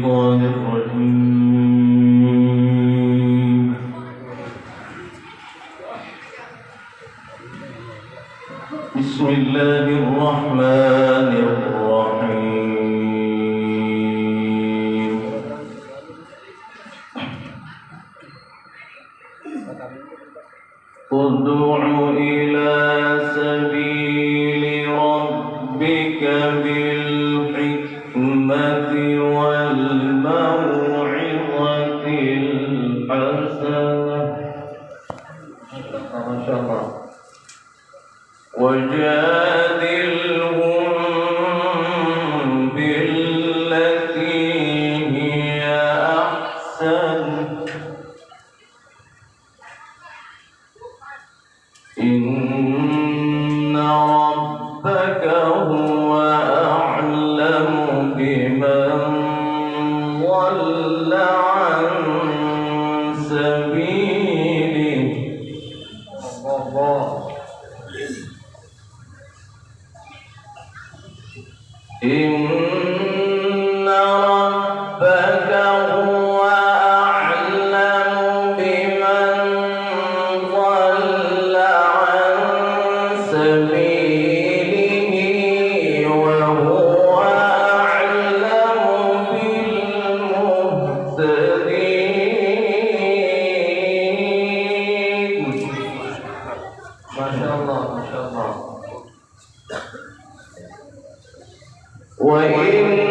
الشيطان الرجيم. بسم الله الرحمن الرحيم. ادع إلى سبيل ربك بالحكمة والموعظة الحسنة ما شاء الله وجادلهم بالتي هي أحسن إن ربك هو أعلم بمن ضل عن سبيله. إن ربك هو أعلم بمن ضل عن سبيله وهو أعلم بالمهتدين. ما شاء الله ما شاء الله. وإن